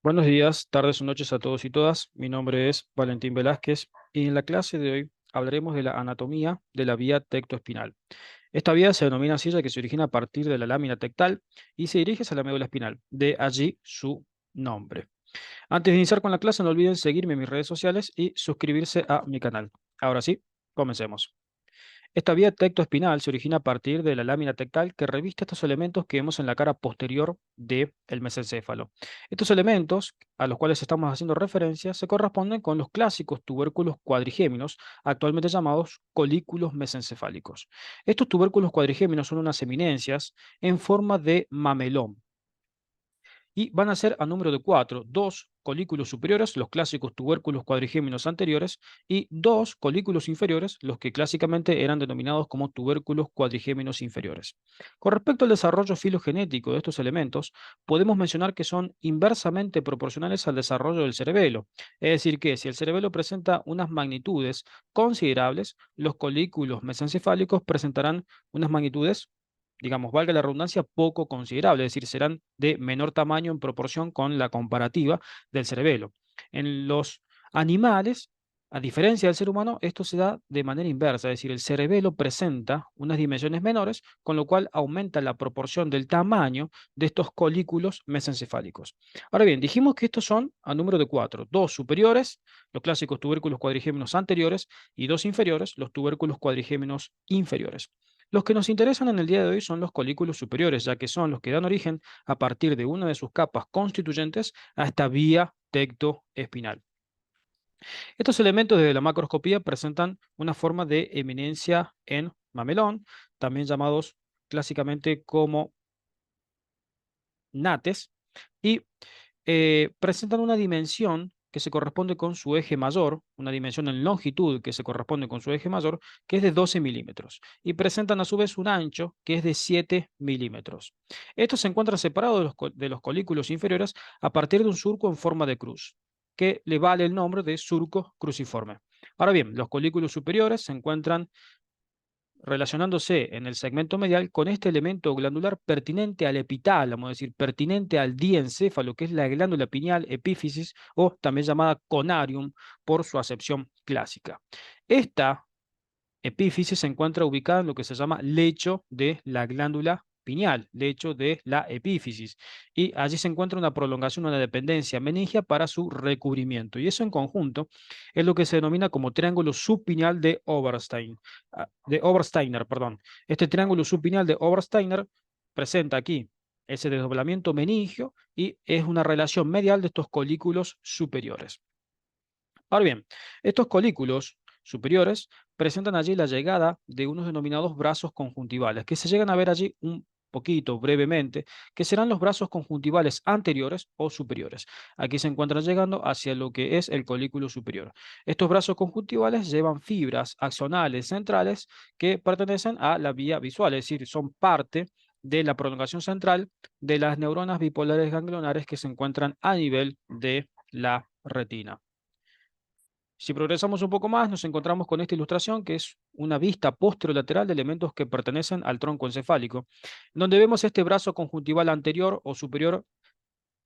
Buenos días, tardes o noches a todos y todas. Mi nombre es Valentín Velázquez y en la clase de hoy hablaremos de la anatomía de la vía tectoespinal. Esta vía se denomina así ya que se origina a partir de la lámina tectal y se dirige hacia la médula espinal, de allí su nombre. Antes de iniciar con la clase, no olviden seguirme en mis redes sociales y suscribirse a mi canal. Ahora sí, comencemos. Esta vía tectoespinal se origina a partir de la lámina tectal que reviste estos elementos que vemos en la cara posterior del mesencéfalo. Estos elementos, a los cuales estamos haciendo referencia, se corresponden con los clásicos tubérculos cuadrigéminos, actualmente llamados colículos mesencefálicos. Estos tubérculos cuadrigéminos son unas eminencias en forma de mamelón y van a ser a número de cuatro, dos colículos superiores, los clásicos tubérculos cuadrigéminos anteriores, y dos colículos inferiores, los que clásicamente eran denominados como tubérculos cuadrigéminos inferiores. Con respecto al desarrollo filogenético de estos elementos, podemos mencionar que son inversamente proporcionales al desarrollo del cerebelo, es decir, que si el cerebelo presenta unas magnitudes considerables, los colículos mesencefálicos presentarán unas magnitudes, digamos, valga la redundancia, poco considerable, es decir, serán de menor tamaño en proporción con la comparativa del cerebelo. En los animales, a diferencia del ser humano, esto se da de manera inversa, es decir, el cerebelo presenta unas dimensiones menores, con lo cual aumenta la proporción del tamaño de estos colículos mesencefálicos. Ahora bien, dijimos que estos son a número de cuatro, dos superiores, los clásicos tubérculos cuadrigéminos anteriores, y dos inferiores, los tubérculos cuadrigéminos inferiores. Los que nos interesan en el día de hoy son los colículos superiores, ya que son los que dan origen a partir de una de sus capas constituyentes a esta vía tectoespinal. Estos elementos de la macroscopía presentan una forma de eminencia en mamelón, también llamados clásicamente como nates, y presentan una dimensión que se corresponde con su eje mayor, una dimensión en longitud que se corresponde con su eje mayor, que es de 12 milímetros, y presentan a su vez un ancho que es de 7 milímetros. Estos se encuentran separados de los colículos inferiores a partir de un surco en forma de cruz, que le vale el nombre de surco cruciforme. Ahora bien, los colículos superiores se encuentran relacionándose en el segmento medial con este elemento glandular pertinente al epitálamo, es decir, pertinente al diencéfalo, que es la glándula pineal epífisis o también llamada conarium por su acepción clásica. Esta epífisis se encuentra ubicada en lo que se llama lecho de la glándula pineal, lecho de la epífisis, y allí se encuentra una prolongación, una dependencia meningia para su recubrimiento, y eso en conjunto es lo que se denomina como triángulo subpineal de Obersteiner, perdón. Este triángulo subpineal de Obersteiner presenta aquí ese desdoblamiento meningio y es una relación medial de estos colículos superiores. Ahora bien, estos colículos superiores presentan allí la llegada de unos denominados brazos conjuntivales, que se llegan a ver allí un poquito brevemente, que serán los brazos conjuntivales anteriores o superiores. Aquí se encuentran llegando hacia lo que es el colículo superior. Estos brazos conjuntivales llevan fibras axonales centrales que pertenecen a la vía visual, es decir, son parte de la prolongación central de las neuronas bipolares ganglionares que se encuentran a nivel de la retina. Si progresamos un poco más, nos encontramos con esta ilustración, que es una vista posterolateral de elementos que pertenecen al tronco encefálico, donde vemos este brazo conjuntival anterior o superior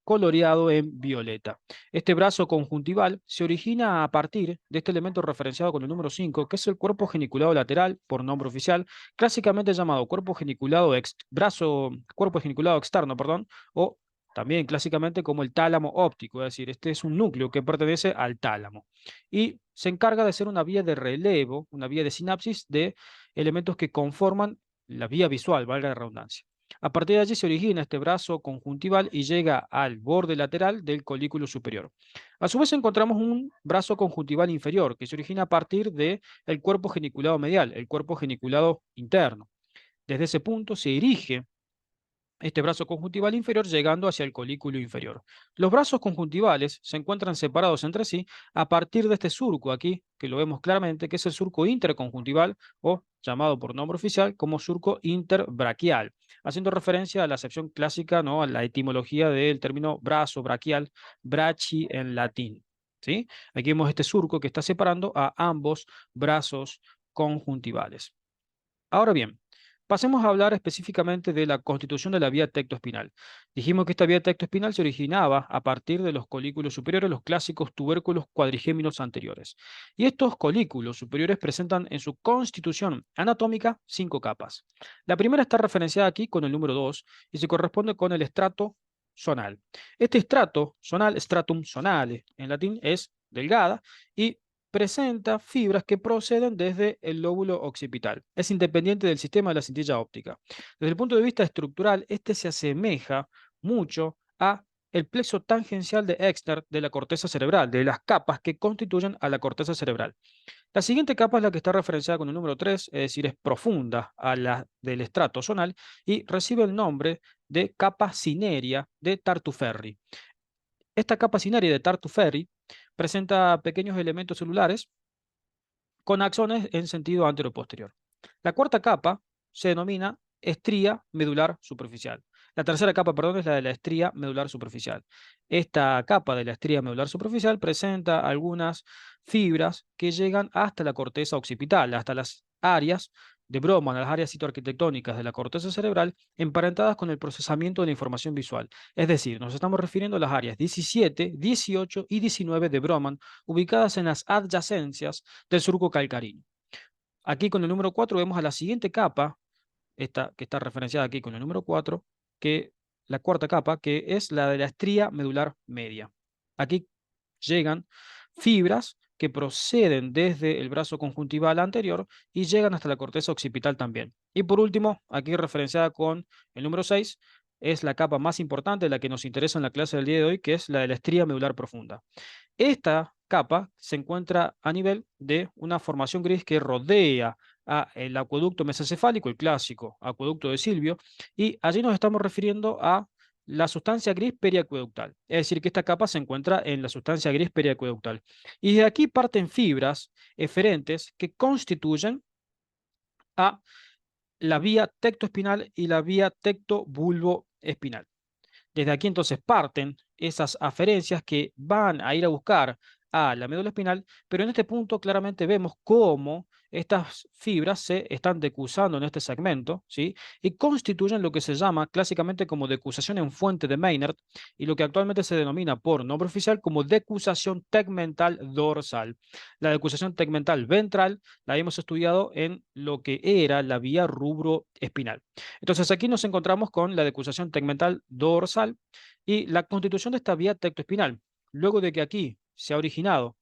coloreado en violeta. Este brazo conjuntival se origina a partir de este elemento referenciado con el número 5, que es el cuerpo geniculado lateral, por nombre oficial, clásicamente llamado cuerpo geniculado externo, perdón, o también clásicamente como el tálamo óptico, es decir, este es un núcleo que pertenece al tálamo y se encarga de ser una vía de relevo, una vía de sinapsis de elementos que conforman la vía visual, valga la redundancia. A partir de allí se origina este brazo conjuntival y llega al borde lateral del colículo superior. A su vez encontramos un brazo conjuntival inferior que se origina a partir del cuerpo geniculado medial, el cuerpo geniculado interno. Desde ese punto se dirige este brazo conjuntival inferior llegando hacia el colículo inferior. Los brazos conjuntivales se encuentran separados entre sí a partir de este surco aquí, que lo vemos claramente, que es el surco interconjuntival o llamado por nombre oficial como surco interbraquial, haciendo referencia a la acepción clásica, ¿no? A la etimología del término brazo braquial, bracci en latín. ¿Sí? Aquí vemos este surco que está separando a ambos brazos conjuntivales. Ahora bien, Pasemos a hablar específicamente de la constitución de la vía tectoespinal. Dijimos que esta vía tectoespinal se originaba a partir de los colículos superiores, los clásicos tubérculos cuadrigéminos anteriores. Y estos colículos superiores presentan en su constitución anatómica 5 capas. La primera está referenciada aquí con el número 2 y se corresponde con el estrato zonal. Este estrato zonal, stratum zonale en latín, es delgada y presenta fibras que proceden desde el lóbulo occipital. Es independiente del sistema de la cintilla óptica. Desde el punto de vista estructural, este se asemeja mucho a el plexo tangencial de Exner de la corteza cerebral, de las capas que constituyen a la corteza cerebral. La siguiente capa es la que está referenciada con el número 3, es decir, es profunda a la del estrato zonal y recibe el nombre de capa cinerea de Tartufferri. Esta capa cinerea de Tartufferri presenta pequeños elementos celulares con axones en sentido anteroposterior. La cuarta capa se denomina estría medular superficial. La tercera capa, perdón, es la de la estría medular superficial. Esta capa de la estría medular superficial presenta algunas fibras que llegan hasta la corteza occipital, hasta las áreas de Broman, las áreas citoarquitectónicas de la corteza cerebral, emparentadas con el procesamiento de la información visual. Es decir, nos estamos refiriendo a las áreas 17, 18 y 19 de Broman, ubicadas en las adyacencias del surco calcaríneo. Aquí con el número 4 vemos a la siguiente capa, esta, que está referenciada aquí con el número 4, que la cuarta capa, que es la de la estría medular media. Aquí llegan fibras que proceden desde el brazo conjuntival anterior y llegan hasta la corteza occipital también. Y por último, aquí referenciada con el número 6, es la capa más importante, la que nos interesa en la clase del día de hoy, que es la de la estría medular profunda. Esta capa se encuentra a nivel de una formación gris que rodea el acueducto mesocefálico, el clásico acueducto de Silvio, y allí nos estamos refiriendo a la sustancia gris periacueductal. Es decir, que esta capa se encuentra en la sustancia gris periacueductal. Y de aquí parten fibras eferentes que constituyen a la vía tectoespinal y la vía tectobulboespinal. Desde aquí entonces parten esas aferencias que van a ir a buscar a la médula espinal, pero en este punto claramente vemos cómo estas fibras se están decusando en este segmento, ¿sí? Y constituyen lo que se llama clásicamente como decusación en fuente de Maynard y lo que actualmente se denomina por nombre oficial como decusación tegmental dorsal. La decusación tegmental ventral la hemos estudiado en lo que era la vía rubro espinal. Entonces aquí nos encontramos con la decusación tegmental dorsal y la constitución de esta vía tectoespinal. Luego de que aquí se ha originado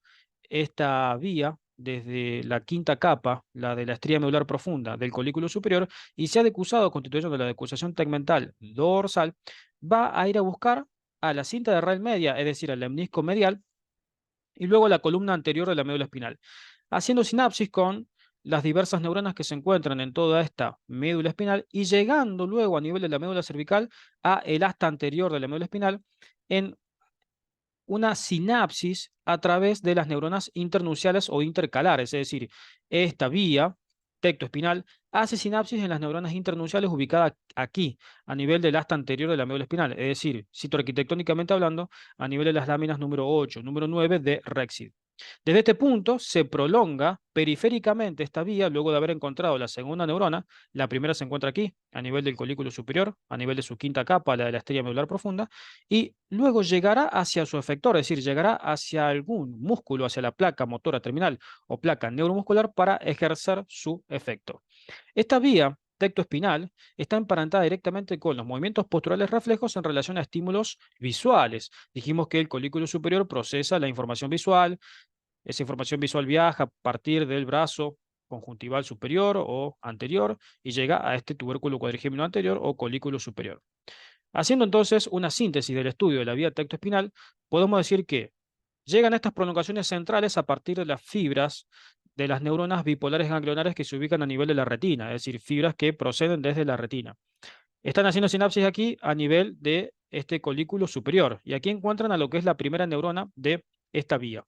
esta vía desde la quinta capa, la de la estría medular profunda del colículo superior, y se ha decusado constituyendo la decusación tegmental dorsal, va a ir a buscar a la cinta de raíz media, es decir, al lemnisco medial, y luego a la columna anterior de la médula espinal, haciendo sinapsis con las diversas neuronas que se encuentran en toda esta médula espinal y llegando luego a nivel de la médula cervical a el asta anterior de la médula espinal en una sinapsis a través de las neuronas internunciales o intercalares, es decir, esta vía tectoespinal hace sinapsis en las neuronas internunciales ubicadas aquí, a nivel del asta anterior de la médula espinal, es decir, citoarquitectónicamente hablando, a nivel de las láminas número 8, número 9 de Rexid. Desde este punto se prolonga periféricamente esta vía luego de haber encontrado la segunda neurona. La primera se encuentra aquí, a nivel del colículo superior, a nivel de su quinta capa, la de la estrella medular profunda, y luego llegará hacia su efector, es decir, llegará hacia algún músculo, hacia la placa motora terminal o placa neuromuscular para ejercer su efecto. Esta vía tectoespinal está emparentada directamente con los movimientos posturales reflejos en relación a estímulos visuales. Dijimos que el colículo superior procesa la información visual, esa información visual viaja a partir del brazo conjuntival superior o anterior y llega a este tubérculo cuadrigémino anterior o colículo superior. Haciendo entonces una síntesis del estudio de la vía tectoespinal, podemos decir que llegan estas prolongaciones centrales a partir de las fibras de las neuronas bipolares ganglionares que se ubican a nivel de la retina, es decir, fibras que proceden desde la retina. Están haciendo sinapsis aquí a nivel de este colículo superior y aquí encuentran a lo que es la primera neurona de esta vía.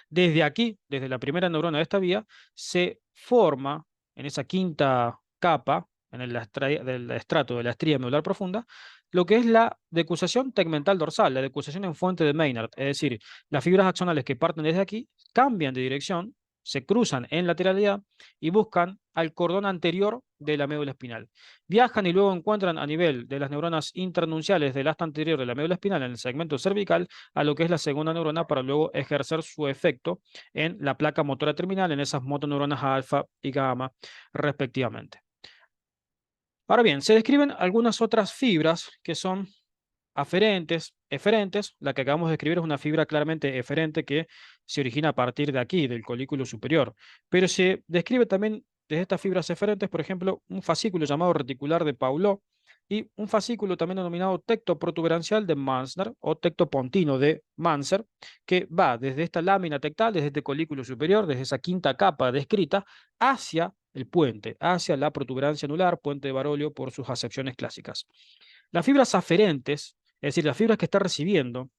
Desde aquí, desde la primera neurona de esta vía, se forma en esa quinta capa, en el del estrato de la estría medular profunda, lo que es la decusación tegmental dorsal, la decusación en fuente de Maynard. Es decir, las fibras axonales que parten desde aquí cambian de dirección, se cruzan en lateralidad y buscan al cordón anterior de la médula espinal. Viajan y luego encuentran a nivel de las neuronas internunciales del asta anterior de la médula espinal en el segmento cervical a lo que es la segunda neurona para luego ejercer su efecto en la placa motora terminal, en esas motoneuronas alfa y gamma respectivamente. Ahora bien, se describen algunas otras fibras que son aferentes, eferentes. La que acabamos de escribir es una fibra claramente eferente que se origina a partir de aquí, del colículo superior. Pero se describe también de estas fibras eferentes, por ejemplo, un fascículo llamado reticular de Paulot y un fascículo también denominado tecto protuberancial de Manser o tecto pontino de Manser, que va desde esta lámina tectal, desde este colículo superior, desde esa quinta capa descrita, hacia el puente, hacia la protuberancia anular, puente de Barolio por sus acepciones clásicas. Las fibras aferentes, es decir, las fibras que está recibiendo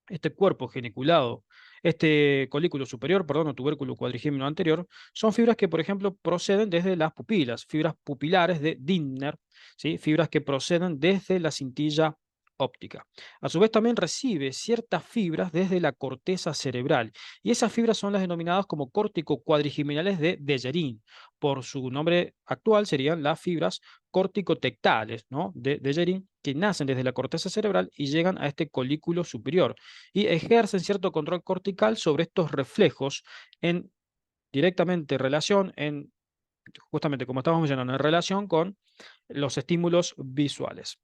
este cuerpo geniculado, este colículo superior, perdón, o tubérculo cuadrigémino anterior, son fibras que, por ejemplo, proceden desde las pupilas, fibras pupilares de Dindner, ¿sí? Fibras que proceden desde la cintilla óptica. A su vez también recibe ciertas fibras desde la corteza cerebral y esas fibras son las denominadas como córtico-cuadrigeminales de Dejerin. Por su nombre actual serían las fibras córtico-tectales, ¿no? De Dejerin, que nacen desde la corteza cerebral y llegan a este colículo superior y ejercen cierto control cortical sobre estos reflejos en directamente relación, en justamente como estábamos mencionando, en relación con los estímulos visuales.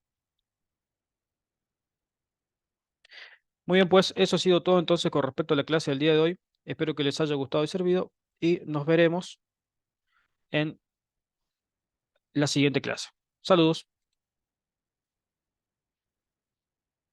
Muy bien, pues eso ha sido todo entonces con respecto a la clase del día de hoy. Espero que les haya gustado y servido y nos veremos en la siguiente clase. Saludos.